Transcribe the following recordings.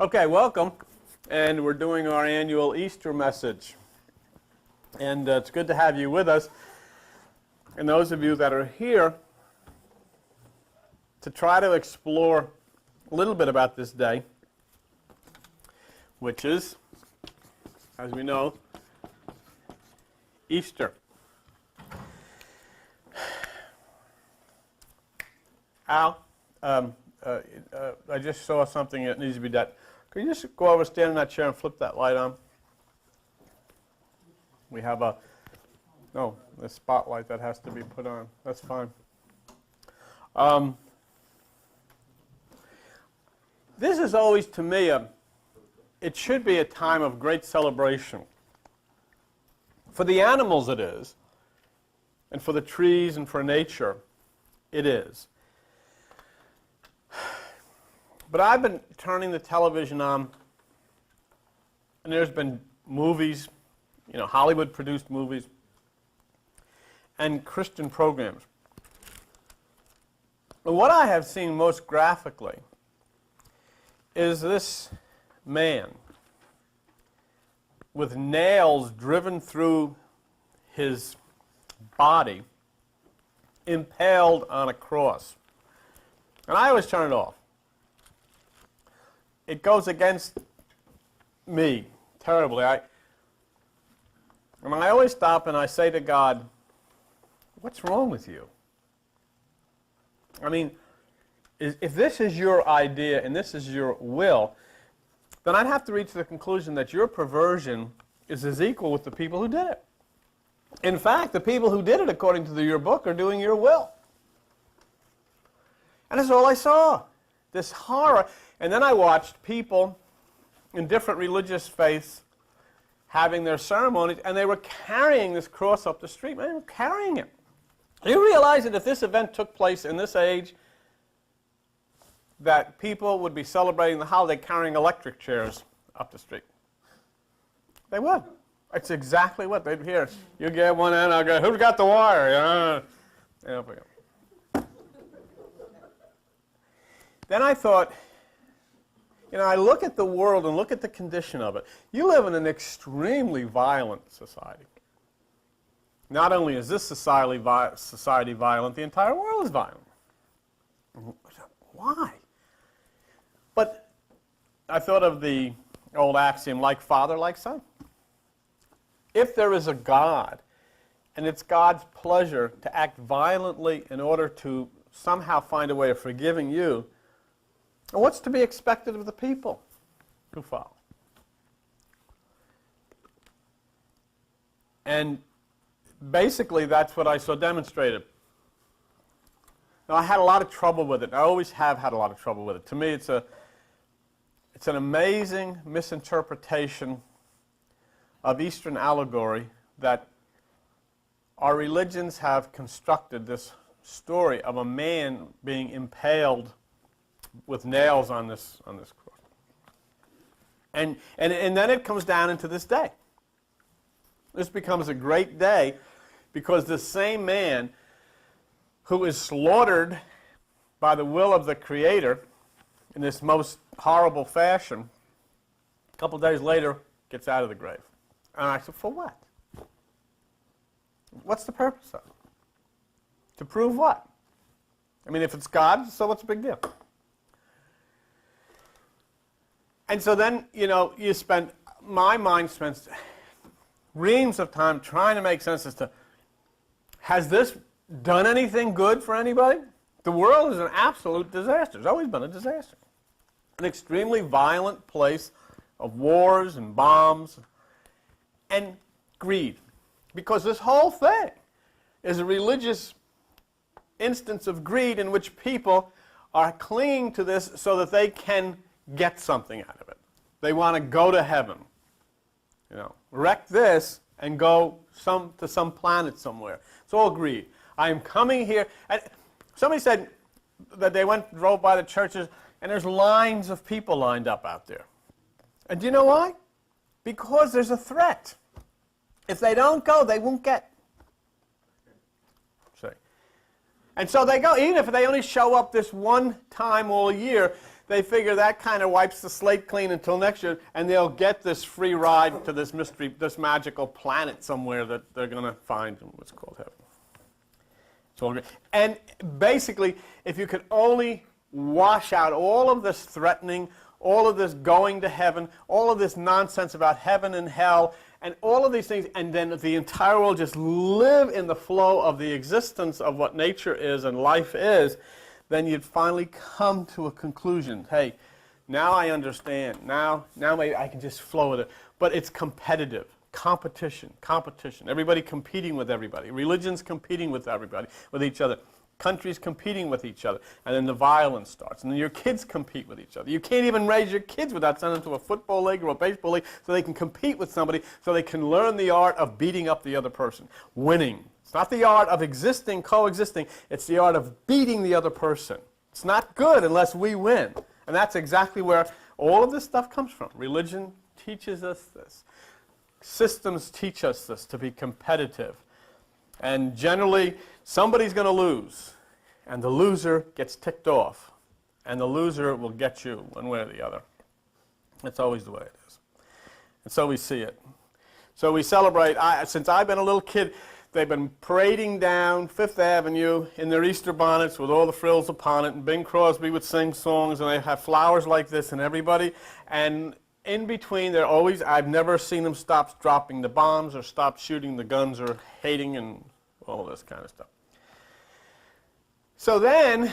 Okay, welcome. And we're doing our annual Easter message. And it's good to have you with us. And those of you that are here to try to explore a little bit about this day, which is, as we know, Easter. Al, I just saw something that needs to be done. Could you just go over, stand in that chair, and flip that light on? We have the spotlight that has to be put on. That's fine. This is always, to me, it should be a time of great celebration. For the animals it is, and for the trees and for nature it is. But I've been turning the television on, and there's been movies, Hollywood-produced movies, and Christian programs. But what I have seen most graphically is this man with nails driven through his body, impaled on a cross. And I always turn it off. It goes against me terribly. I always stop and I say to God, what's wrong with you? I mean, if this is your idea and this is your will, then I'd have to reach the conclusion that your perversion is as equal with the people who did it. In fact, the people who did it, according to your book, are doing your will. And that's all I saw, this horror. And then I watched people in different religious faiths having their ceremonies, and they were carrying this cross up the street. Man, they were carrying it. You realize that if this event took place in this age, that people would be celebrating the holiday carrying electric chairs up the street. They would. It's exactly what they'd hear. You get one end, I'll go, who's got the wire? And up we go. Then I thought, I look at the world and look at the condition of it. You live in an extremely violent society. Not only is this society violent, the entire world is violent. Why? But I thought of the old axiom, like father, like son. If there is a God, and it's God's pleasure to act violently in order to somehow find a way of forgiving you, and what's to be expected of the people who follow? And basically, that's what I saw demonstrated. Now, I had a lot of trouble with it. I always have had a lot of trouble with it. To me, it's an amazing misinterpretation of Eastern allegory that our religions have constructed this story of a man being impaled with nails on this cross. And then it comes down into this day. This becomes a great day because the same man who is slaughtered by the will of the Creator in this most horrible fashion, a couple of days later gets out of the grave. And I said, for what? What's the purpose of it? To prove what? I mean, if it's God, so what's the big deal? And so then, my mind spends reams of time trying to make sense as to, has this done anything good for anybody? The world is an absolute disaster. It's always been a disaster. An extremely violent place of wars and bombs and greed. Because this whole thing is a religious instance of greed in which people are clinging to this so that they can get something out of it. They want to go to heaven. Wreck this and go to some planet somewhere. It's all greed. I am coming here. And somebody said that they drove by the churches, and there's lines of people lined up out there. And do you know why? Because there's a threat. If they don't go, they won't get. See? And so they go, even if they only show up this one time all year, they figure that kind of wipes the slate clean until next year, and they'll get this free ride to this mystery, this magical planet somewhere that they're going to find in what's called heaven. It's all great. And basically, if you could only wash out all of this threatening, all of this going to heaven, all of this nonsense about heaven and hell, and all of these things, and then the entire world just live in the flow of the existence of what nature is and life is, then you'd finally come to a conclusion. Hey, now I understand. Now maybe I can just flow with it. But it's competitive. Competition. Everybody competing with everybody. Religions competing with everybody, with each other. Countries competing with each other. And then the violence starts. And then your kids compete with each other. You can't even raise your kids without sending them to a football league or a baseball league so they can compete with somebody, so they can learn the art of beating up the other person. Winning. It's not the art of existing, coexisting. It's the art of beating the other person. It's not good unless we win. And that's exactly where all of this stuff comes from. Religion teaches us this. Systems teach us this, to be competitive. And generally, somebody's going to lose, and the loser gets ticked off, and the loser will get you one way or the other. That's always the way it is. And so we see it. So we celebrate. Since I've been a little kid, they've been parading down Fifth Avenue in their Easter bonnets with all the frills upon it, and Bing Crosby would sing songs, and they have flowers like this, and everybody. And in between, they're always, I've never seen them stop dropping the bombs or stop shooting the guns or hating and all this kind of stuff. So then,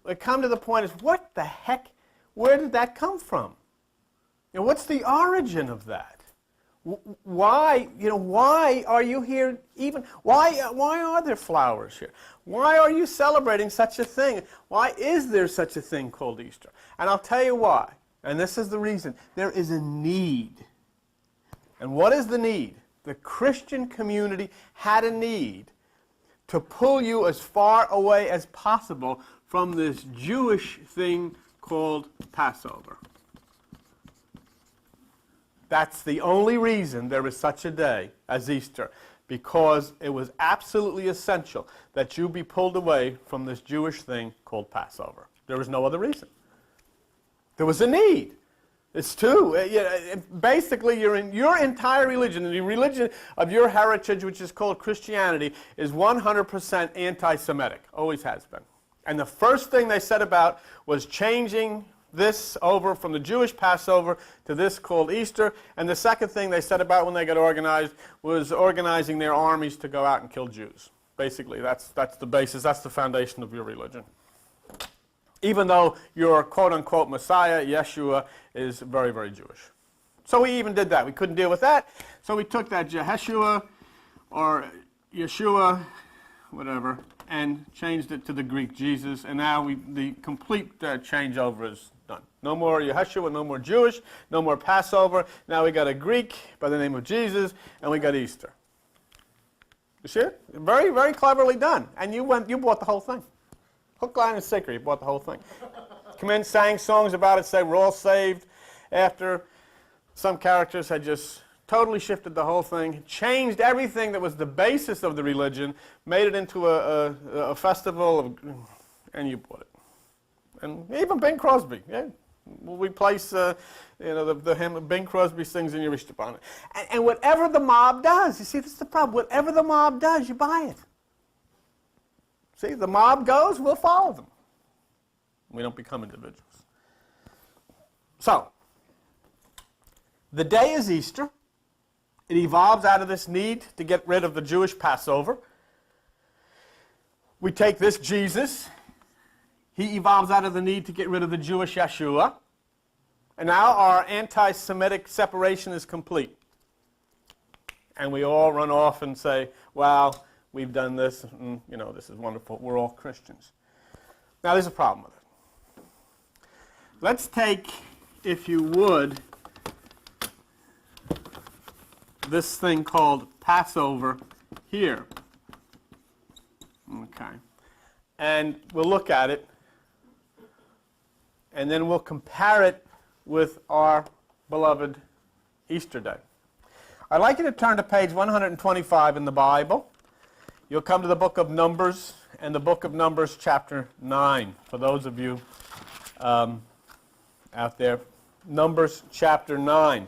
we come to the point is, what the heck, where did that come from? You know, what's the origin of that? Why, why are you here even, why are there flowers here? Why are you celebrating such a thing? Why is there such a thing called Easter? And I'll tell you why. And this is the reason. There is a need. And what is the need? The Christian community had a need to pull you as far away as possible from this Jewish thing called Passover. That's the only reason there is such a day as Easter, because it was absolutely essential that you be pulled away from this Jewish thing called Passover. There was no other reason. There was a need. It's true. Basically, your entire religion, the religion of your heritage, which is called Christianity, is 100% anti-Semitic. Always has been. And the first thing they said about was changing this over from the Jewish Passover to this called Easter. And the second thing they said about when they got organized was organizing their armies to go out and kill Jews. Basically, that's the basis. That's the foundation of your religion. Even though your quote-unquote Messiah, Yeshua, is very, very Jewish. So we even did that. We couldn't deal with that, so we took that Yeshua, or Yeshua, whatever, and changed it to the Greek Jesus, and now the complete changeover is done. No more Yeshua, no more Jewish, no more Passover. Now we got a Greek by the name of Jesus, and we got Easter. You see it? Very, very cleverly done. And you bought the whole thing. Hook, line, and sinker. You bought the whole thing. Come in, sang songs about it, say we're all saved, after some characters had just totally shifted the whole thing, changed everything that was the basis of the religion, made it into a festival, and you bought it. And even Bing Crosby. Yeah, we place the hymn of Bing Crosby sings in your Easter bonnet. And whatever the mob does, you see, this is the problem. Whatever the mob does, you buy it. See, the mob goes, we'll follow them. We don't become individuals. So, the day is Easter. It evolves out of this need to get rid of the Jewish Passover. We take this Jesus. He evolves out of the need to get rid of the Jewish Yeshua. And now our anti-Semitic separation is complete. And we all run off and say, wow, we've done this, and, this is wonderful. We're all Christians. Now, there's a problem with it. Let's take, if you would, this thing called Passover here. Okay. And we'll look at it, and then we'll compare it with our beloved Easter Day. I'd like you to turn to page 125 in the Bible. You'll come to the book of Numbers, and the book of Numbers chapter 9, for those of you out there. Numbers chapter 9.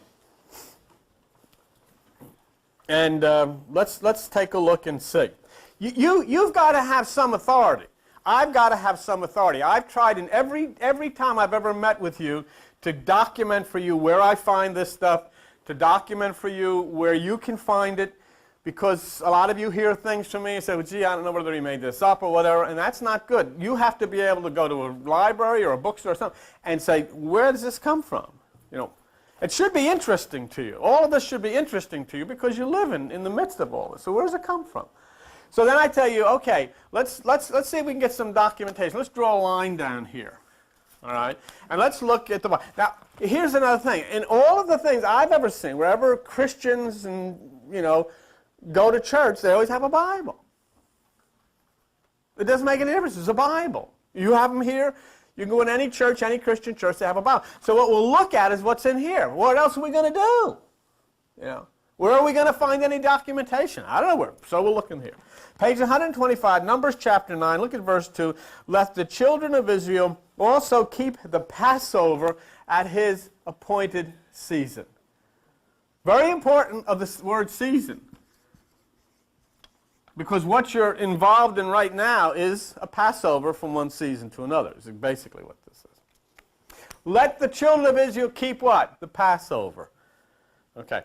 And let's take a look and see. You've got to have some authority. I've got to have some authority. I've tried in every time I've ever met with you to document for you where I find this stuff, to document for you where you can find it, because a lot of you hear things from me and say, well, gee, I don't know whether he made this up or whatever, and that's not good. You have to be able to go to a library or a bookstore or something and say, where does this come from? You know, it should be interesting to you. All of this should be interesting to you because you live in the midst of all this. So where does it come from? So then I tell you, okay, let's see if we can get some documentation. Let's draw a line down here. All right? And let's look at the Bible. Now, here's another thing. In all of the things I've ever seen, wherever Christians and, you know, go to church, they always have a Bible. It doesn't make any difference. It's a Bible. You have them here. You can go in any church, any Christian church, they have a Bible. So what we'll look at is what's in here. What else are we going to do? You know, where are we going to find any documentation? I don't know where. So we'll look in here. Page 125, Numbers chapter 9. Look at verse 2. Let the children of Israel also keep the Passover at his appointed season. Very important of this word season. Because what you're involved in right now is a Passover from one season to another. Is basically what this is. Let the children of Israel keep what? The Passover. Okay.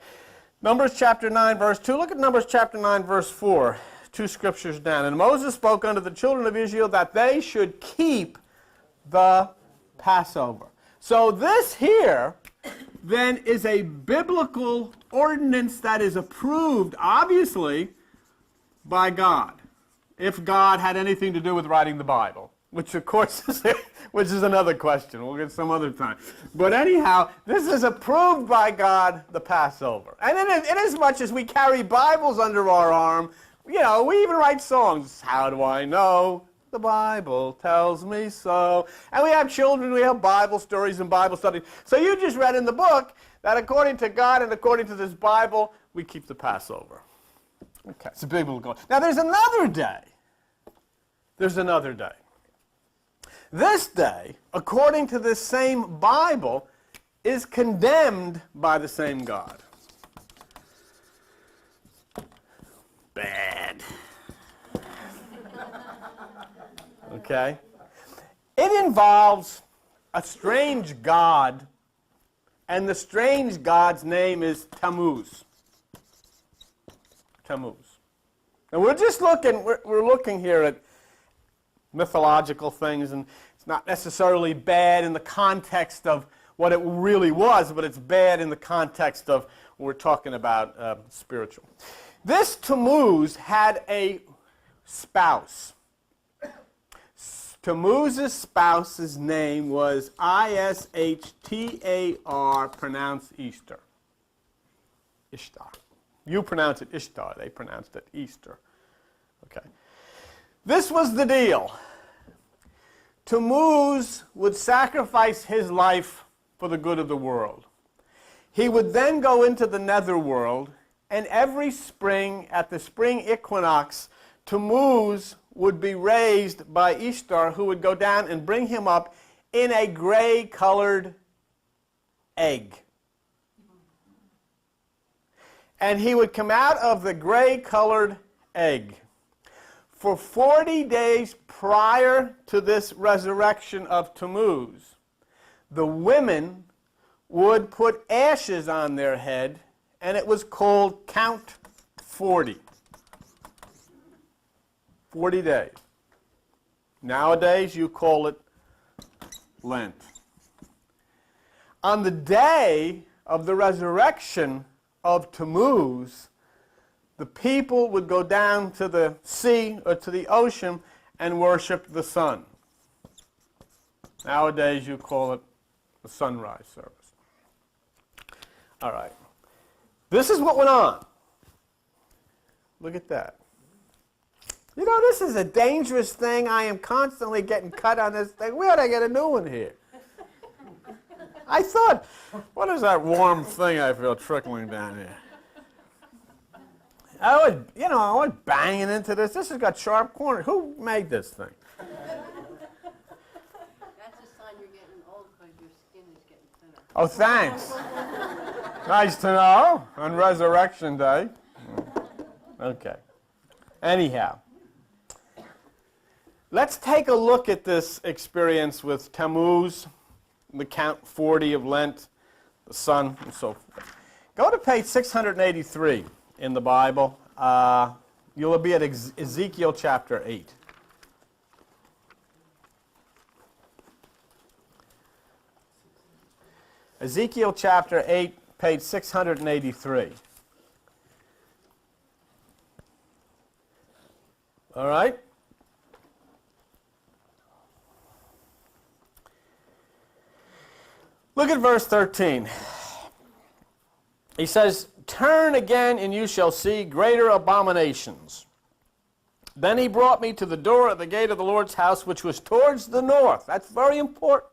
Numbers chapter 9, verse 2. Look at Numbers chapter 9, verse 4. 2 scriptures down. And Moses spoke unto the children of Israel that they should keep the Passover. So this here then is a biblical ordinance that is approved, obviously, by God, if God had anything to do with writing the Bible, which of course is another question. We'll get some other time. But anyhow, this is approved by God, the Passover. And in as much as we carry Bibles under our arm, you know, we even write songs. How do I know? The Bible tells me so. And we have children, we have Bible stories and Bible studies. So you just read in the book that according to God and according to this Bible, we keep the Passover. Okay, it's a biblical. Now there's another day. There's another day. This day, according to this same Bible, is condemned by the same God. Bad. Okay? It involves a strange god, and the strange god's name is Tammuz. Tammuz. And we're just looking, we're looking here at mythological things, and it's not necessarily bad in the context of what it really was, but it's bad in the context of what we're talking about spiritual. This Tammuz had a spouse. Tammuz's spouse's name was Ishtar, pronounced Easter. Ishtar. You pronounce it Ishtar. They pronounced it Easter. Okay. This was the deal. Tammuz would sacrifice his life for the good of the world. He would then go into the netherworld, and every spring, at the spring equinox, Tammuz would be raised by Ishtar, who would go down and bring him up in a gray-colored egg. And he would come out of the gray-colored egg. For 40 days prior to this resurrection of Tammuz, the women would put ashes on their head, and it was called Count 40. 40 days. Nowadays, you call it Lent. On the day of the resurrection of Tammuz, the people would go down to the sea or to the ocean and worship the sun. Nowadays, you call it the sunrise service. All right. This is what went on. Look at that. You know, this is a dangerous thing. I am constantly getting cut on this thing. We ought to get a new one here. I thought, what is that warm thing I feel trickling down here? I was banging into this. This has got sharp corners. Who made this thing? That's a sign you're getting old because your skin is getting Oh, thanks. Nice to know on Resurrection Day. Okay. Anyhow, let's take a look at this experience with Tammuz, the count 40 of Lent, the sun, and so forth. Go to page 683 in the Bible. You'll be at Ezekiel chapter 8. Ezekiel chapter 8, page 683. All right? Look at verse 13. He says, "Turn again, and you shall see greater abominations." Then he brought me to the door of the gate of the Lord's house, which was towards the north. That's very important.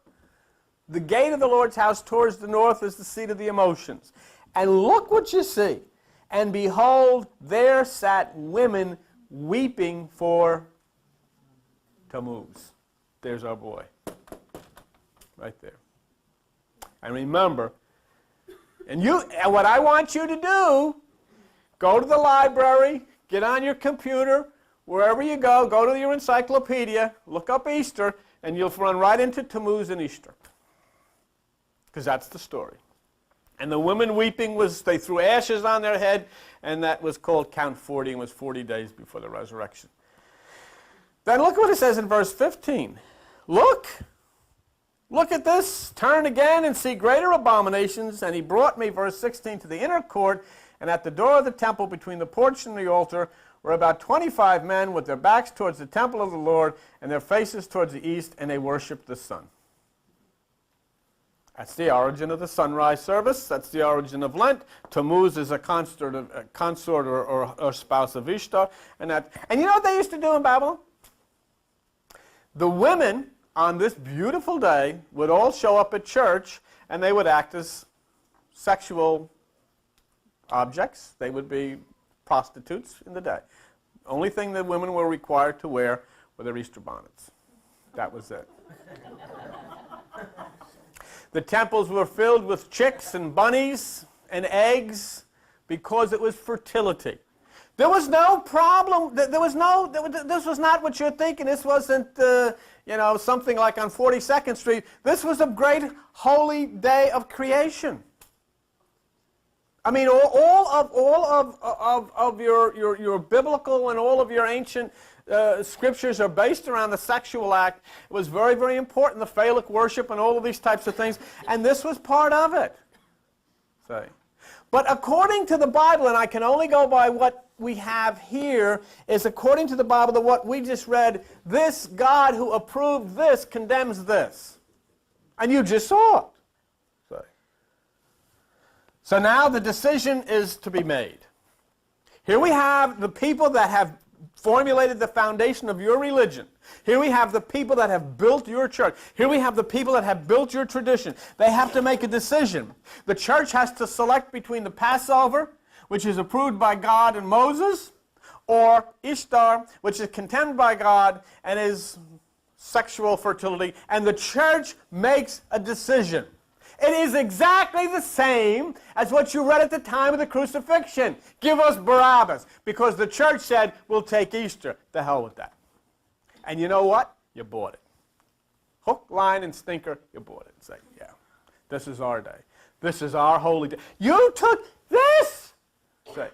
The gate of the Lord's house towards the north is the seat of the emotions. And look what you see. And behold, there sat women weeping for Tammuz. There's our boy. Right there. And remember, and what I want you to do, go to the library, get on your computer, wherever you go to your encyclopedia, look up Easter, and you'll run right into Tammuz and Easter. Because that's the story. And the women weeping they threw ashes on their head, and that was called Count 40, and was 40 days before the resurrection. Then look what it says in verse 15. Look at this. Turn again and see greater abominations. And he brought me, verse 16, to the inner court, and at the door of the temple between the porch and the altar were about 25 men with their backs towards the temple of the Lord and their faces towards the east, and they worshipped the sun. That's the origin of the sunrise service. That's the origin of Lent. Tammuz is a consort or spouse of Ishtar. And you know what they used to do in Babylon? The women on this beautiful day would all show up at church, and they would act as sexual objects. They would be prostitutes in the day. The only thing that women were required to wear were their Easter bonnets. That was it. The temples were filled with chicks and bunnies and eggs because it was fertility. There was no problem. This was not what you're thinking. This wasn't, something like on 42nd Street. This was a great holy day of creation. I mean, all of your biblical and all of your ancient scriptures are based around the sexual act. It was very, very important, the phallic worship and all of these types of things, and this was part of it. But according to the Bible, and I can only go by what we have here, is according to the Bible, that what we just read, this God who approved this condemns this. And you just saw it. So now the decision is to be made. Here we have the people that have formulated the foundation of your religion. Here we have the people that have built your church. Here we have the people that have built your tradition. They have to make a decision. The church has to select between the Passover, which is approved by God and Moses, or Ishtar, which is condemned by God and is sexual fertility. And the church makes a decision. It is exactly the same as what you read at the time of the crucifixion. Give us Barabbas. Because the church said, we'll take Easter. The hell with that. And you know what? You bought it. Hook, line, and stinker, you bought it. Say, yeah, this is our day. This is our holy day. You took this! Say,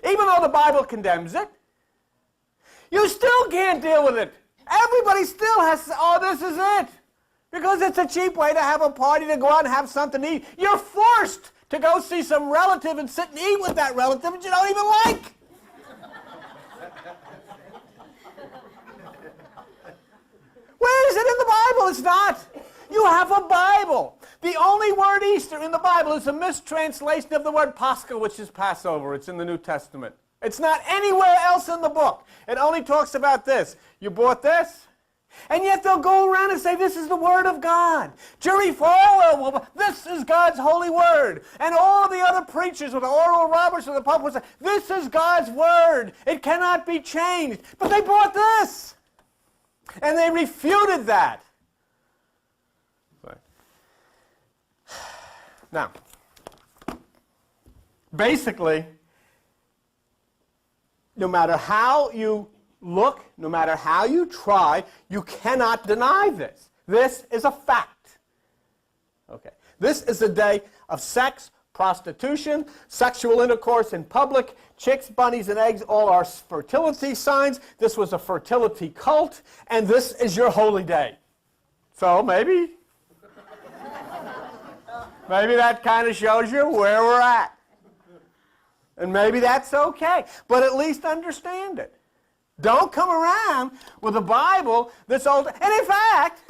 even though the Bible condemns it, you still can't deal with it. Everybody still has to say, oh, this is it. Because it's a cheap way to have a party, to go out and have something to eat. You're forced to go see some relative and sit and eat with that relative that you don't even like. Where is it in the Bible? It's not. You have a Bible. The only word Easter in the Bible is a mistranslation of the word Pascha, which is Passover. It's in the New Testament. It's not anywhere else in the book. It only talks about this. You bought this? And yet they'll go around and say, this is the Word of God. Jerry Falwell, this is God's holy Word. And all the other preachers, with Oral Roberts and the Pope, will say, this is God's Word. It cannot be changed. But they brought this. And they refuted that. Now, basically, no matter how you look, no matter how you try, you cannot deny this. This is a fact. Okay. This is a day of sex, prostitution, sexual intercourse in public, chicks, bunnies, and eggs, all are fertility signs. This was a fertility cult, and this is your holy day. So maybe that kind of shows you where we're at. And maybe that's okay, but at least understand it. Don't come around with a Bible that's old. And in fact,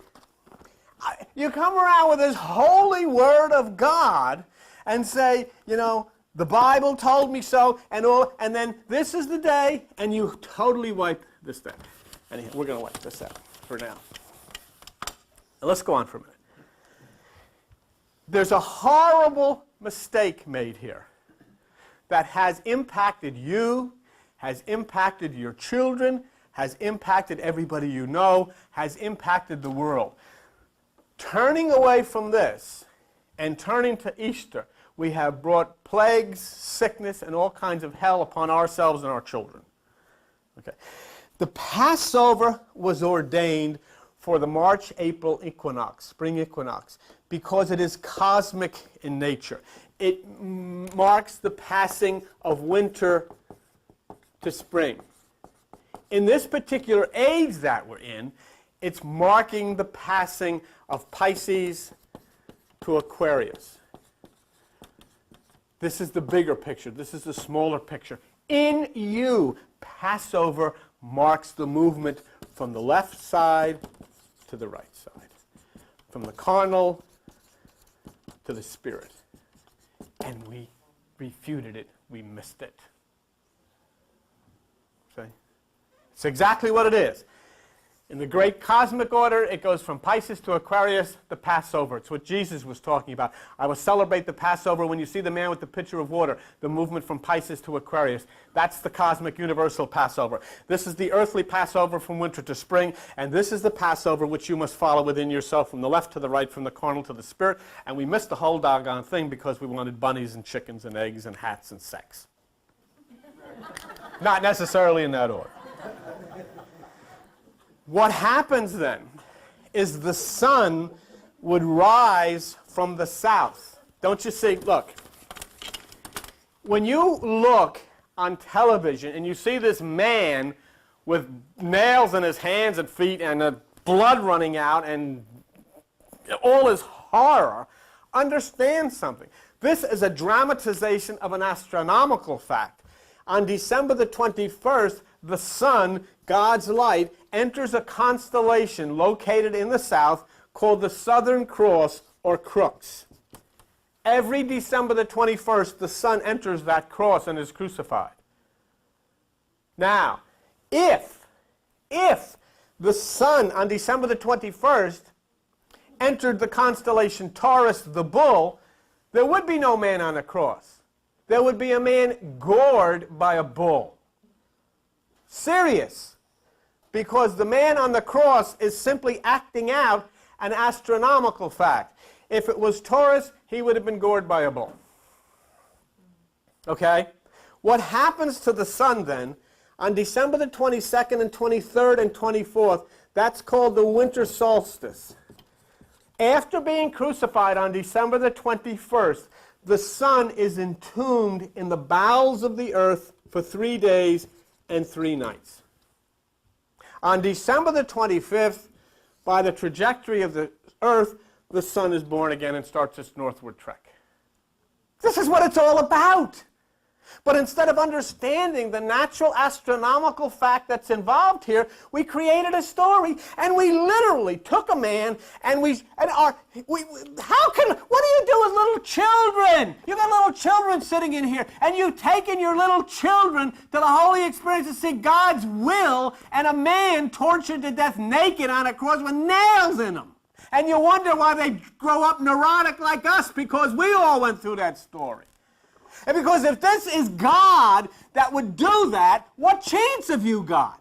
you come around with this holy Word of God and say, you know, the Bible told me so, and all, and then this is the day, and you totally wipe this thing. And we're going to wipe this out for now. Let's go on for a minute. There's a horrible mistake made here that has impacted you, has impacted your children, has impacted everybody you know, has impacted the world. Turning away from this and turning to Easter, we have brought plagues, sickness, and all kinds of hell upon ourselves and our children. Okay. The Passover was ordained for the March-April equinox, spring equinox, because it is cosmic in nature. It marks the passing of winter to spring. In this particular age that we're in, it's marking the passing of Pisces to Aquarius. This is the bigger picture. This is the smaller picture. In you, Passover marks the movement from the left side to the right side, from the carnal to the spirit. And we refuted it. We missed it. See? It's exactly what it is. In the great cosmic order, it goes from Pisces to Aquarius, the Passover. It's what Jesus was talking about. I will celebrate the Passover when you see the man with the pitcher of water, the movement from Pisces to Aquarius. That's the cosmic universal Passover. This is the earthly Passover from winter to spring, and this is the Passover which you must follow within yourself from the left to the right, from the carnal to the spirit. And we missed the whole doggone thing because we wanted bunnies and chickens and eggs and hats and sex. Not necessarily in that order. What happens then is the sun would rise from the south. Don't you see? Look, when you look on television and you see this man with nails in his hands and feet and blood running out and all his horror, understand something. This is a dramatization of an astronomical fact. On December the 21st, the sun, God's light, enters a constellation located in the south called the Southern Cross, or Crux. Every December the 21st, the sun enters that cross and is crucified. Now, if the sun on December the 21st entered the constellation Taurus, the bull, there would be no man on a cross. There would be a man gored by a bull. Serious. Because the man on the cross is simply acting out an astronomical fact. If it was Taurus, he would have been gored by a bull. Okay? What happens to the sun then, on December the 22nd and 23rd and 24th, that's called the winter solstice. After being crucified on December the 21st, the sun is entombed in the bowels of the earth for 3 days and 3 nights. On December the 25th, by the trajectory of the earth, the sun is born again and starts its northward trek. This is what it's all about. But instead of understanding the natural astronomical fact that's involved here, we created a story, and we literally took a man, and what do you do with little children? You got little children sitting in here, and you've taken your little children to the holy experience to see God's will, and a man tortured to death naked on a cross with nails in him. And you wonder why they grow up neurotic like us, because we all went through that story. And because if this is God that would do that, what chance have you got?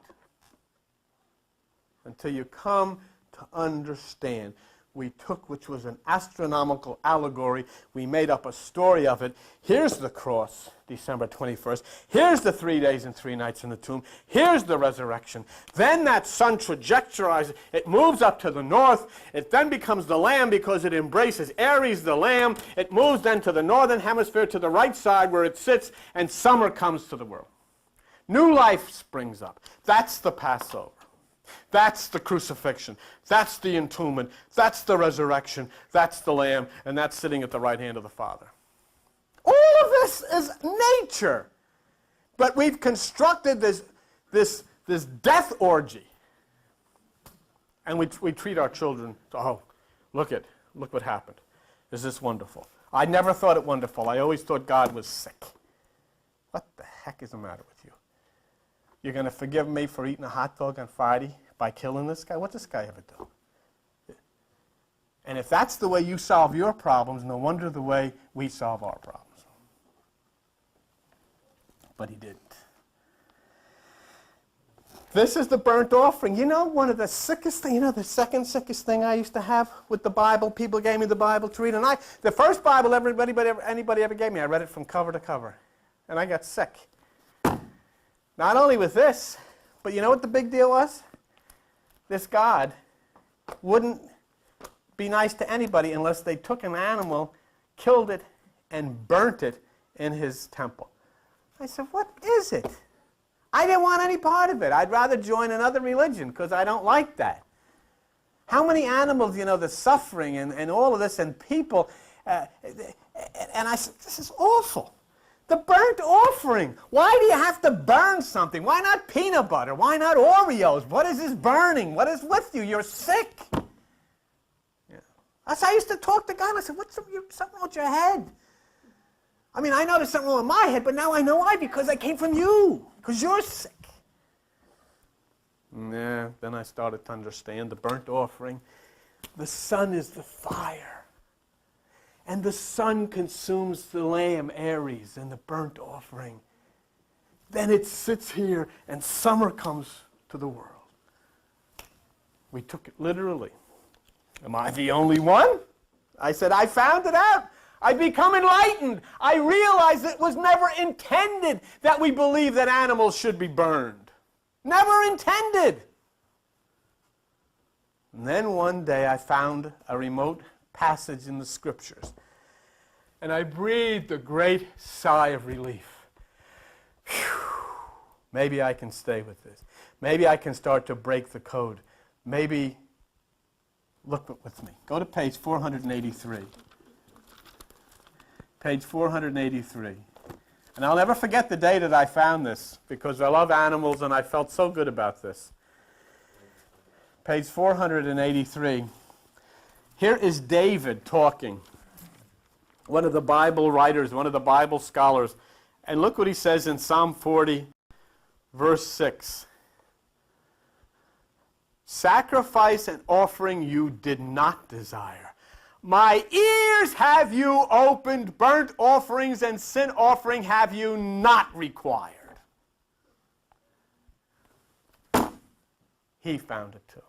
Until you come to understand we took, which was an astronomical allegory. We made up a story of it. Here's the cross, December 21st. Here's the 3 days and 3 nights in the tomb. Here's the resurrection. Then that sun trajectorizes. It moves up to the north. It then becomes the lamb because it embraces Aries, the lamb. It moves then to the northern hemisphere, to the right side where it sits, and summer comes to the world. New life springs up. That's the Passover. That's the crucifixion. That's the entombment. That's the resurrection. That's the Lamb. And that's sitting at the right hand of the Father. All of this is nature. But we've constructed this death orgy. And we treat our children, oh, look what happened. Is this wonderful? I never thought it wonderful. I always thought God was sick. What the heck is the matter with you? You're going to forgive me for eating a hot dog on Friday by killing this guy? What's this guy ever do? And if that's the way you solve your problems, no wonder the way we solve our problems. But he didn't. This is the burnt offering. You know, one of the sickest things, the second sickest thing I used to have with the Bible, people gave me the Bible to read, and the first Bible anybody ever gave me, I read it from cover to cover, and I got sick. Not only with this, but you know what the big deal was? This God wouldn't be nice to anybody unless they took an animal, killed it, and burnt it in his temple. I said, what is it? I didn't want any part of it. I'd rather join another religion because I don't like that. How many animals, the suffering and all of this, and people, and I said, this is awful. The burnt offering. Why do you have to burn something? Why not peanut butter? Why not Oreos? What is this burning? What is with you? You're sick. Yeah. That's how I used to talk to God. I said, what's something wrong with your head? I mean, I know there's something wrong with my head, but now I know why, because I came from you, because you're sick. Yeah, then I started to understand the burnt offering. The sun is the fire. And the sun consumes the lamb, Aries, and the burnt offering. Then it sits here, and summer comes to the world. We took it literally. Am I the only one? I said, I found it out. I become enlightened. I realized it was never intended that we believe that animals should be burned. Never intended. And then one day I found a remote passage in the Scriptures. And I breathed a great sigh of relief. Whew. Maybe I can stay with this. Maybe I can start to break the code. Maybe, look with me. Go to page 483. Page 483. And I'll never forget the day that I found this, because I love animals and I felt so good about this. Page 483. Here is David talking, one of the Bible writers, one of the Bible scholars. And look what he says in Psalm 40, verse 6. Sacrifice and offering you did not desire. My ears have you opened, burnt offerings and sin offering have you not required. He found it too.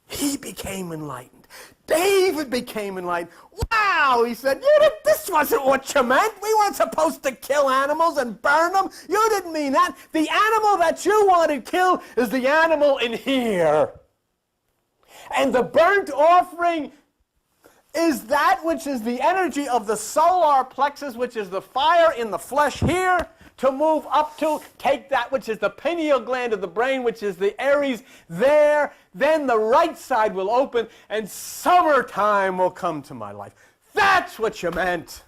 He became enlightened. David became enlightened. Wow, he said, this wasn't what you meant. We weren't supposed to kill animals and burn them. You didn't mean that. The animal that you wanted killed is the animal in here. And the burnt offering is that which is the energy of the solar plexus, which is the fire in the flesh here, to move up to, take that which is the pineal gland of the brain, which is the Aries there. Then the right side will open, and summertime will come to my life. That's what you meant.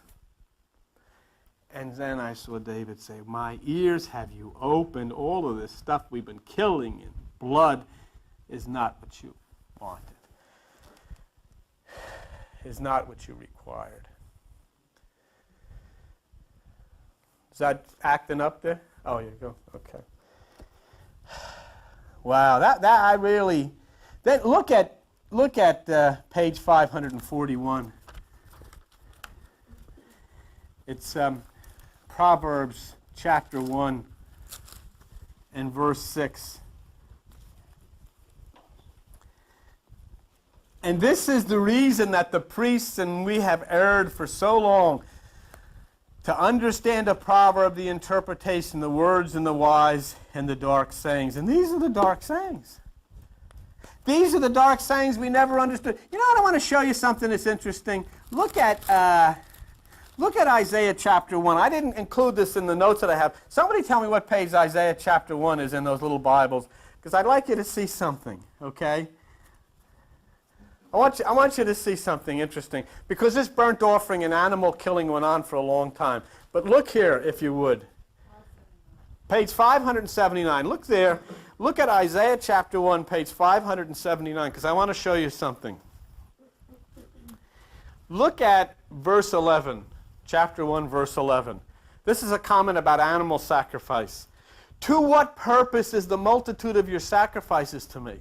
And then I saw David say, my ears have you opened. All of this stuff we've been killing in blood is not what you wanted. Is not what you required. Is that acting up there? Oh, you go. Okay. Wow, that I really. Then look at page 541. It's Proverbs chapter 1 and verse 6. And this is the reason that the priests and we have erred for so long. To understand a proverb, the interpretation, the words and the wise and the dark sayings. And these are the dark sayings. These are the dark sayings we never understood. You know what? I want to show you something that's interesting. Look at Isaiah chapter 1. I didn't include this in the notes that I have. Somebody tell me what page Isaiah chapter 1 is in those little Bibles, because I'd like you to see something, okay? I want you to see something interesting, because this burnt offering and animal killing went on for a long time. But look here, if you would. Page 579. Look there. Look at Isaiah chapter 1, page 579, because I want to show you something. Look at verse 11. Chapter 1, verse 11. This is a comment about animal sacrifice. To what purpose is the multitude of your sacrifices to me?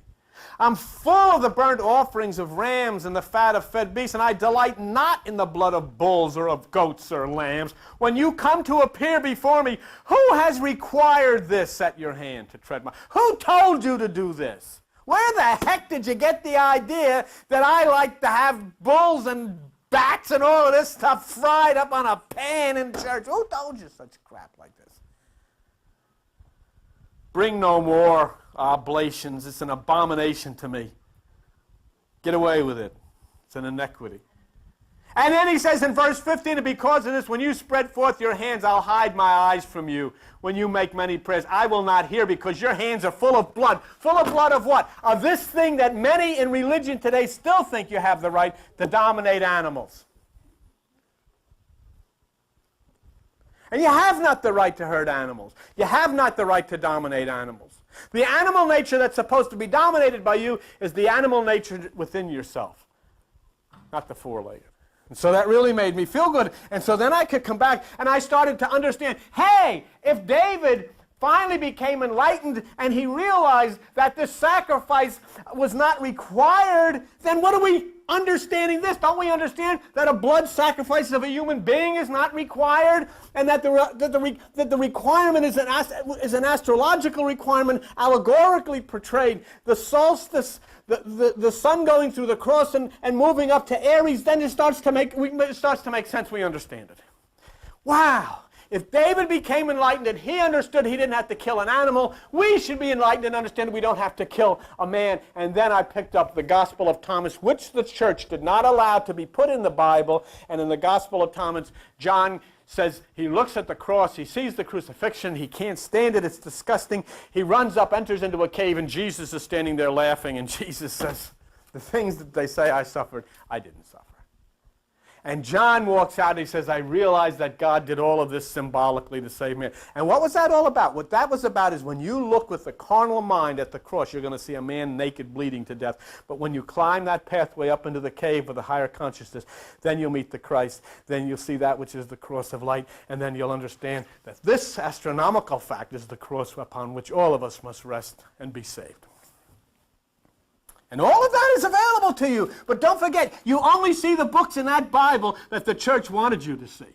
I'm full of the burnt offerings of rams and the fat of fed beasts, and I delight not in the blood of bulls or of goats or lambs. When you come to appear before me, who has required this at your hand to tread my... Who told you to do this? Where the heck did you get the idea that I like to have bulls and bats and all of this stuff fried up on a pan in church? Who told you such crap like this? Bring no more oblations. It's an abomination to me. Get away with it. It's an iniquity. And then he says in verse 15, and because of this, when you spread forth your hands, I'll hide my eyes from you. When you make many prayers, I will not hear, because your hands are full of blood. Full of blood of what? Of this thing that many in religion today still think you have the right to dominate animals. And you have not the right to hurt animals. You have not the right to dominate animals. The animal nature that's supposed to be dominated by you is the animal nature within yourself, not the four-legged. And so that really made me feel good. And so then I could come back and I started to understand, hey, if David finally became enlightened and he realized that this sacrifice was not required, then what are we understanding this? Don't we understand that a blood sacrifice of a human being is not required, and that the requirement is an astrological requirement, allegorically portrayed? The solstice, the sun going through the cross and moving up to Aries, then it starts to make sense. We understand it. Wow. If David became enlightened and he understood he didn't have to kill an animal, we should be enlightened and understand we don't have to kill a man. And then I picked up the Gospel of Thomas, which the church did not allow to be put in the Bible. And in the Gospel of Thomas, John says he looks at the cross, he sees the crucifixion, he can't stand it, it's disgusting. He runs up, enters into a cave, and Jesus is standing there laughing. And Jesus says, the things that they say I suffered, I didn't suffer. And John walks out and he says, I realize that God did all of this symbolically to save me. And what was that all about? What that was about is when you look with the carnal mind at the cross, you're going to see a man naked, bleeding to death. But when you climb that pathway up into the cave of the higher consciousness, then you'll meet the Christ. Then you'll see that which is the cross of light. And then you'll understand that this astronomical fact is the cross upon which all of us must rest and be saved. And all of that is available to you. But don't forget, you only see the books in that Bible that the church wanted you to see.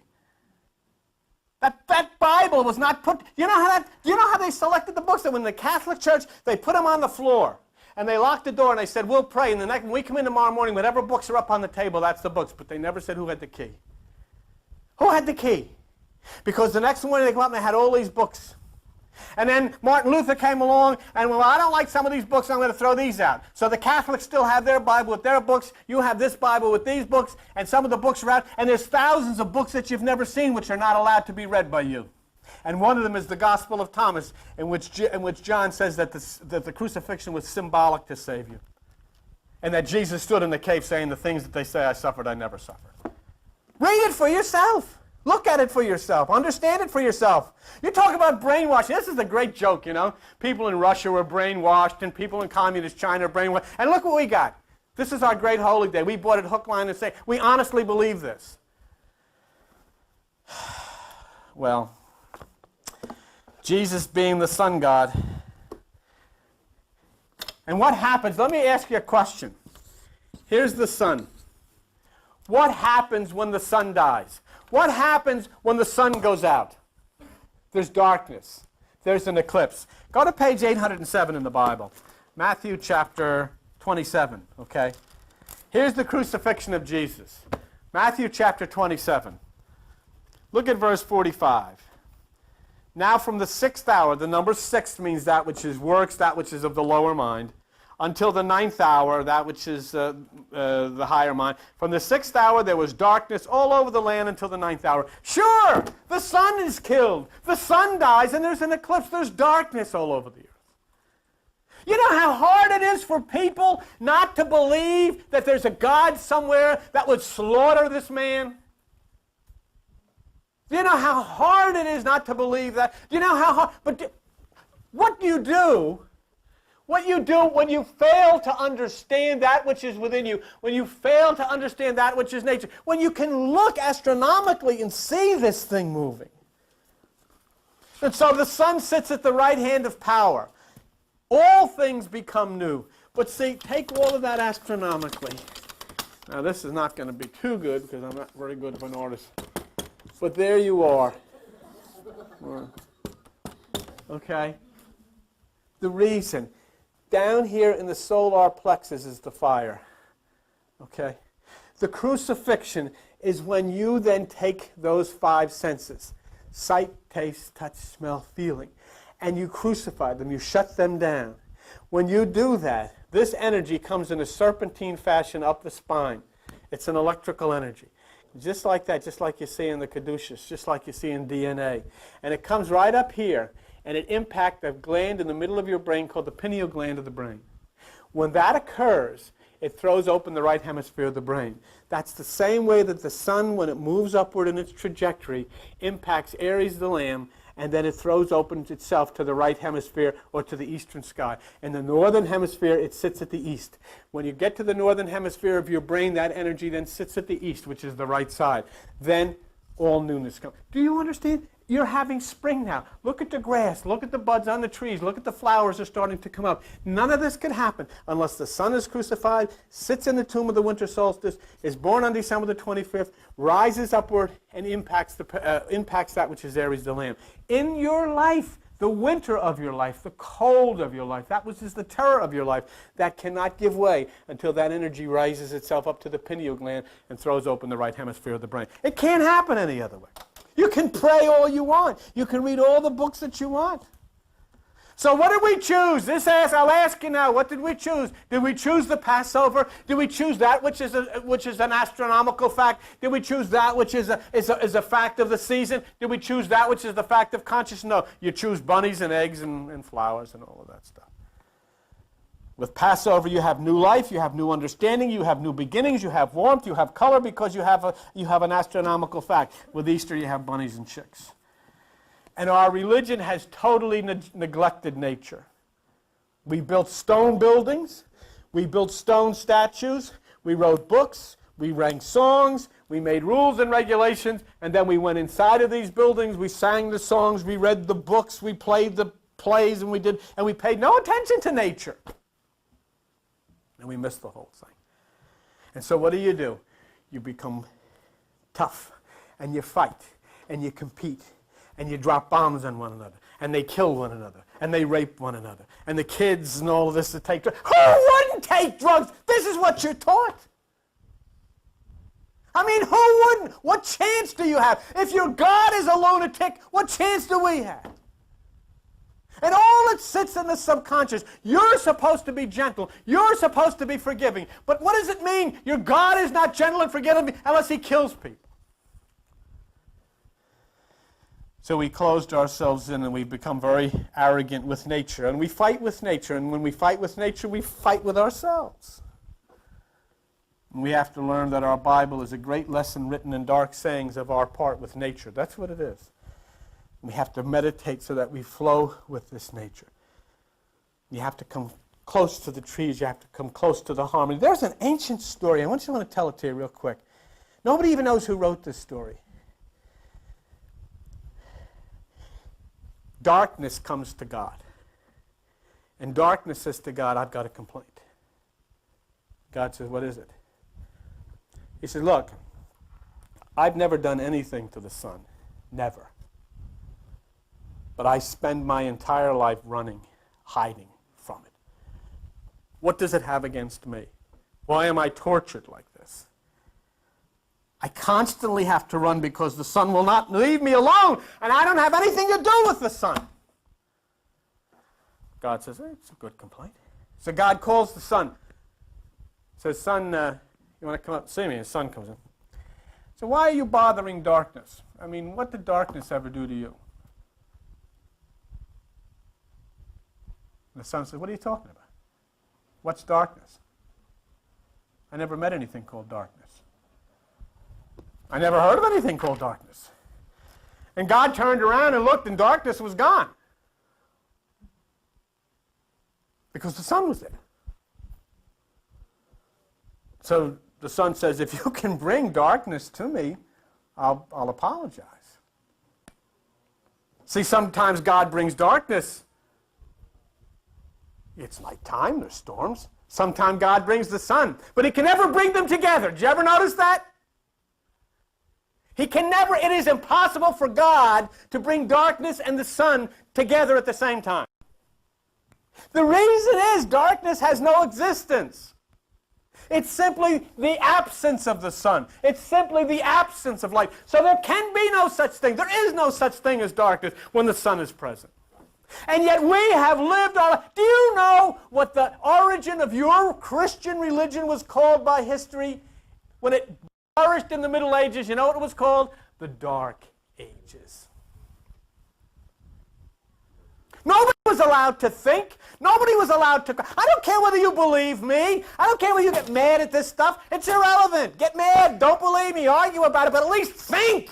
That Bible was not put... You know how they selected the books? That when the Catholic Church, they put them on the floor. And they locked the door and they said, we'll pray. And when we come in tomorrow morning, whatever books are up on the table, that's the books. But they never said who had the key. Who had the key? Because the next morning they come up and they had all these books. And then Martin Luther came along and, well, I don't like some of these books, I'm going to throw these out. So the Catholics still have their Bible with their books, you have this Bible with these books, and some of the books are out, and there's thousands of books that you've never seen which are not allowed to be read by you. And one of them is the Gospel of Thomas, in which John says that the crucifixion was symbolic to save you. And that Jesus stood in the cave saying, the things that they say I suffered, I never suffered. Read it for yourself. Look at it for yourself. Understand it for yourself. You talk about brainwashing. This is the great joke, you know. People in Russia were brainwashed and people in communist China are brainwashed. And look what we got. This is our great holy day. We bought it hook, line, and sinker. We honestly believe this. Well, Jesus being the sun god. And what happens? Let me ask you a question. Here's the sun. What happens when the sun dies? What happens when the sun goes out? There's darkness. There's an eclipse. Go to page 807 in the Bible. Matthew chapter 27, okay? Here's the crucifixion of Jesus. Matthew chapter 27. Look at verse 45. Now from the 6th hour, the number 6 means that which is works, that which is of the lower mind, until the 9th hour, that which is the higher mind. From the 6th hour there was darkness all over the land until the 9th hour. Sure, the sun is killed. The sun dies and there's an eclipse. There's darkness all over the earth. You know how hard it is for people not to believe that there's a God somewhere that would slaughter this man? Do you know how hard it is not to believe that? Do you know how hard? But what you do when you fail to understand that which is within you, when you fail to understand that which is nature, when you can look astronomically and see this thing moving. And so the sun sits at the right hand of power. All things become new. But see, take all of that astronomically. Now this is not going to be too good because I'm not very good of an artist. But there you are. Okay? The reason. Down here in the solar plexus is the fire. Okay? The crucifixion is when you then take those 5 senses, sight, taste, touch, smell, feeling, and you crucify them, you shut them down. When you do that, this energy comes in a serpentine fashion up the spine. It's an electrical energy. Just like that, just like you see in the caduceus, just like you see in DNA. And it comes right up here, and it impacts a gland in the middle of your brain called the pineal gland of the brain. When that occurs, it throws open the right hemisphere of the brain. That's the same way that the sun, when it moves upward in its trajectory, impacts Aries the lamb, and then it throws open itself to the right hemisphere or to the eastern sky. In the northern hemisphere, it sits at the east. When you get to the northern hemisphere of your brain, that energy then sits at the east, which is the right side. Then all newness comes. Do you understand? You're having spring now. Look at the grass. Look at the buds on the trees. Look at the flowers are starting to come up. None of this could happen unless the sun is crucified, sits in the tomb of the winter solstice, is born on December the 25th, rises upward, and impacts that which is Aries the lamb. In your life, the winter of your life, the cold of your life, that which is the terror of your life, that cannot give way until that energy rises itself up to the pineal gland and throws open the right hemisphere of the brain. It can't happen any other way. You can pray all you want. You can read all the books that you want. So what did we choose? I'll ask you now, what did we choose? Did we choose the Passover? Did we choose that which is an astronomical fact? Did we choose that which is a fact of the season? Did we choose that which is the fact of consciousness? No, you choose bunnies and eggs and flowers and all of that stuff. With Passover, you have new life, you have new understanding, you have new beginnings, you have warmth, you have color because you have an astronomical fact. With Easter, you have bunnies and chicks. And our religion has totally neglected nature. We built stone buildings, we built stone statues, we wrote books, we sang songs, we made rules and regulations, and then we went inside of these buildings, we sang the songs, we read the books, we played the plays, and we paid no attention to nature. And we missed the whole thing. And so what do? You become tough, and you fight, and you compete, and you drop bombs on one another, and they kill one another, and they rape one another, and the kids and all of this to take drugs. Who wouldn't take drugs? This is what you're taught. I mean, who wouldn't? What chance do you have? If your God is a lunatic, what chance do we have? And all it sits in the subconscious. You're supposed to be gentle. You're supposed to be forgiving. But what does it mean? Your God is not gentle and forgiving unless he kills people. So we closed ourselves in and we become very arrogant with nature. And we fight with nature. And when we fight with nature, we fight with ourselves. And we have to learn that our Bible is a great lesson written in dark sayings of our part with nature. That's what it is. We have to meditate so that we flow with this nature. You have to come close to the trees. You have to come close to the harmony. There's an ancient story. I want to tell it to you real quick. Nobody even knows who wrote this story. Darkness comes to God. And darkness says to God, I've got a complaint. God says, what is it? He says, look, I've never done anything to the sun. Never. But I spend my entire life running, hiding from it. What does it have against me? Why am I tortured like this? I constantly have to run because the sun will not leave me alone, and I don't have anything to do with the sun. God says, it's a good complaint. So God calls the son. Says, son, you want to come up and see me? His son comes in. So why are you bothering darkness? I mean, what did darkness ever do to you? And the son says, what are you talking about? What's darkness? I never met anything called darkness. I never heard of anything called darkness. And God turned around and looked, and darkness was gone. Because the sun was there. So the son says, if you can bring darkness to me, I'll apologize. See, sometimes God brings darkness. It's nighttime, there's storms. Sometimes God brings the sun. But he can never bring them together. Did you ever notice that? He can never, it is impossible for God to bring darkness and the sun together at the same time. The reason is darkness has no existence. It's simply the absence of the sun. It's simply the absence of light. So there can be no such thing. There is no such thing as darkness when the sun is present. And yet we have lived our... Do you know what the origin of your Christian religion was called by history? When it flourished in the Middle Ages, you know what it was called? The Dark Ages. Nobody was allowed to think. Nobody was allowed to... I don't care whether you believe me. I don't care whether you get mad at this stuff. It's irrelevant. Get mad. Don't believe me. Argue about it. But at least think.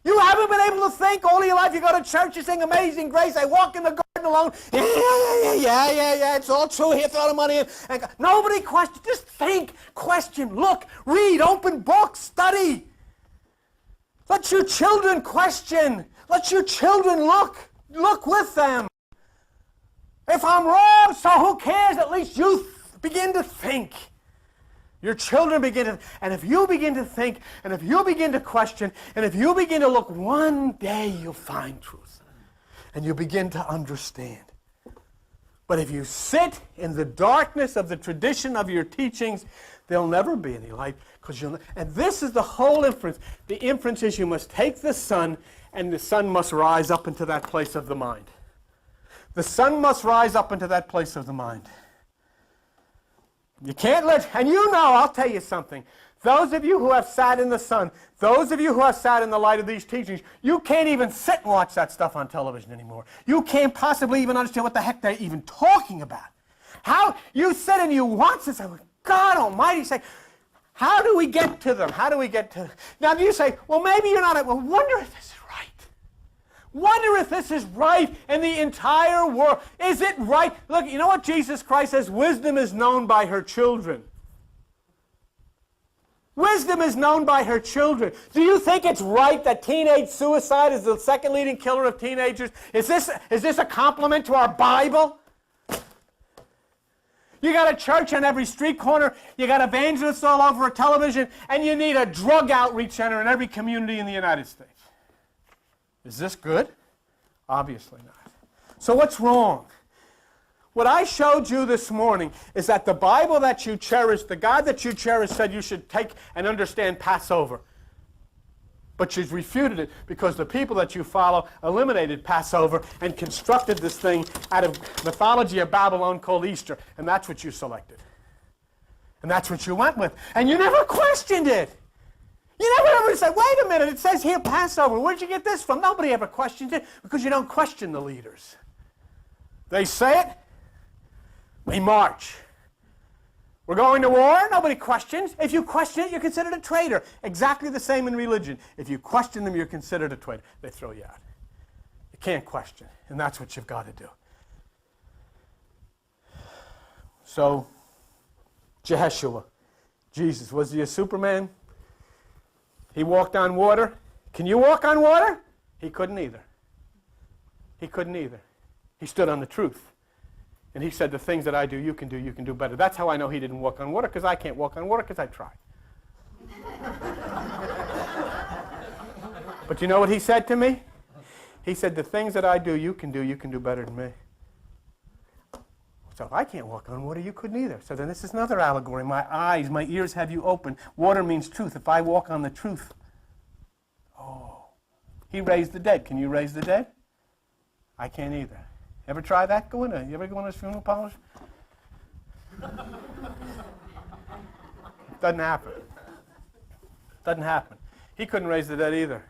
You haven't been able to think all your life. You go to church, you sing Amazing Grace. I walk in the garden alone. Yeah. It's all true. Here, throw the money in. And nobody questions. Just think. Question. Look. Read. Open books. Study. Let your children question. Let your children look. Look with them. If I'm wrong, so who cares? At least you begin to think. Your children begin to, and if you begin to think, and if you begin to question, and if you begin to look, one day you'll find truth. And you begin to understand. But if you sit in the darkness of the tradition of your teachings, there'll never be any light. And this is the whole inference. The inference is you must take the sun, and the sun must rise up into that place of the mind. The sun must rise up into that place of the mind. You can't let, and you know, I'll tell you something. Those of you who have sat in the sun, those of you who have sat in the light of these teachings, you can't even sit and watch that stuff on television anymore. You can't possibly even understand what the heck they're even talking about. How you sit and you watch this, and God Almighty say, how do we get to them? How do we get to... Now you say, well, maybe you're not... Well, wonder if this is right. Wonder if this is right in the entire world. Is it right? Look, you know what Jesus Christ says? Wisdom is known by her children. Wisdom is known by her children. Do you think it's right that teenage suicide is the second leading killer of teenagers? Is this a compliment to our Bible? You got a church on every street corner, you got evangelists all over a television, and you need a drug outreach center in every community in the United States. Is this good? Obviously not. So what's wrong? What I showed you this morning is that the Bible that you cherish, the God that you cherish said you should take and understand Passover. But you've refuted it because the people that you follow eliminated Passover and constructed this thing out of mythology of Babylon called Easter. And that's what you selected. And that's what you went with. And you never questioned it. You never ever said, wait a minute, it says here Passover. Where'd you get this from? Nobody ever questioned it because you don't question the leaders. They say it, we march. We're going to war, nobody questions. If you question it, you're considered a traitor. Exactly the same in religion. If you question them, you're considered a traitor. They throw you out. You can't question, and that's what you've got to do. So, Jehoshua, Jesus, was he a Superman? He walked on water. Can you walk on water? He couldn't either. He couldn't either. He stood on the truth. And he said, the things that I do, you can do better. That's how I know he didn't walk on water, because I can't walk on water, because I tried. But you know what he said to me? He said, the things that I do, you can do better than me. So if I can't walk on water, you couldn't either. So then this is another allegory. My eyes, my ears have you open. Water means truth. If I walk on the truth, oh. He raised the dead. Can you raise the dead? I can't either. Ever try that? You ever go in his funeral parlors? Doesn't happen. Doesn't happen. He couldn't raise the dead either.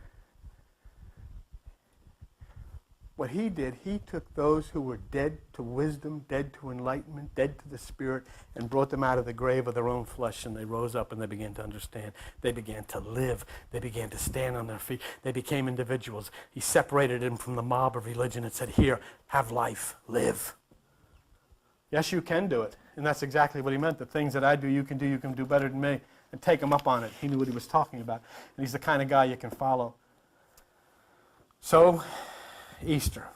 What he did, he took those who were dead to wisdom, dead to enlightenment, dead to the Spirit, and brought them out of the grave of their own flesh, and they rose up and they began to understand. They began to live. They began to stand on their feet. They became individuals. He separated them from the mob of religion and said, here, have life, live. Yes, you can do it. And that's exactly what he meant. The things that I do, you can do better than me. And take him up on it. He knew what he was talking about. And he's the kind of guy you can follow. So, Easter.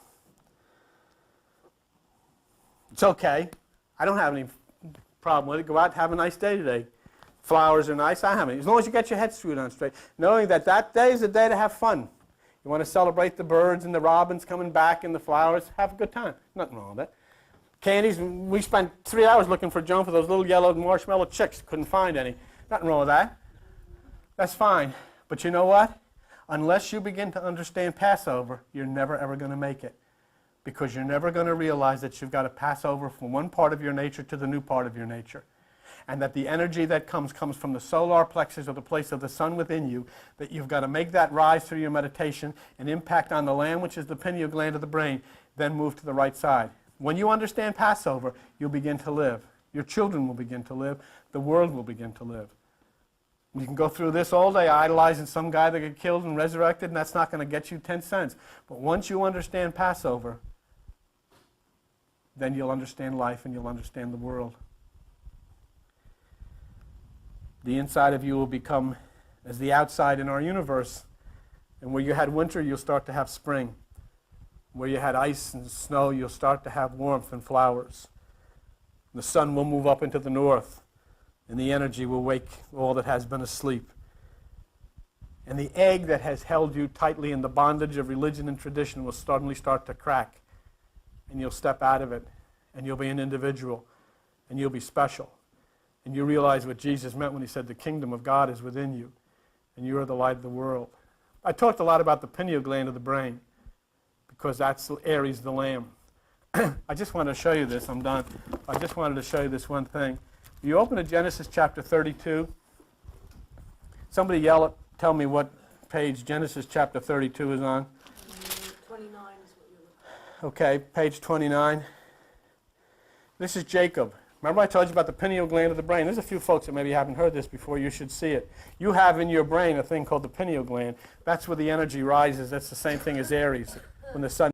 It's okay. I don't have any problem with it. Go out and have a nice day today. Flowers are nice. I have any. As long as you get your head screwed on straight. Knowing that that day is a day to have fun. You want to celebrate the birds and the robins coming back and the flowers. Have a good time. Nothing wrong with that. Candies. We spent 3 hours looking for Joan for those little yellow marshmallow chicks. Couldn't find any. Nothing wrong with that. That's fine. But you know what? Unless you begin to understand Passover, you're never, ever going to make it. Because you're never going to realize that you've got to pass over from one part of your nature to the new part of your nature. And that the energy that comes from the solar plexus, or the place of the sun within you, that you've got to make that rise through your meditation and impact on the land, which is the pineal gland of the brain, then move to the right side. When you understand Passover, you'll begin to live. Your children will begin to live. The world will begin to live. You can go through this all day idolizing some guy that got killed and resurrected, and that's not going to get you 10 cents. But once you understand Passover, then you'll understand life and you'll understand the world. The inside of you will become as the outside in our universe. And where you had winter, you'll start to have spring. Where you had ice and snow, you'll start to have warmth and flowers. The sun will move up into the north. And the energy will wake all that has been asleep. And the egg that has held you tightly in the bondage of religion and tradition will suddenly start to crack. And you'll step out of it. And you'll be an individual. And you'll be special. And you realize what Jesus meant when he said the kingdom of God is within you. And you are the light of the world. I talked a lot about the pineal gland of the brain. Because that's Aries the lamb. I just wanted to show you this. I'm done. I just wanted to show you this one thing. You open to Genesis chapter 32. Somebody tell me what page Genesis chapter 32 is on. 29 is what you're looking at. Okay, page 29. This is Jacob. Remember I told you about the pineal gland of the brain? There's a few folks that maybe haven't heard this before. You should see it. You have in your brain a thing called the pineal gland. That's where the energy rises. That's the same thing as Aries. When the sun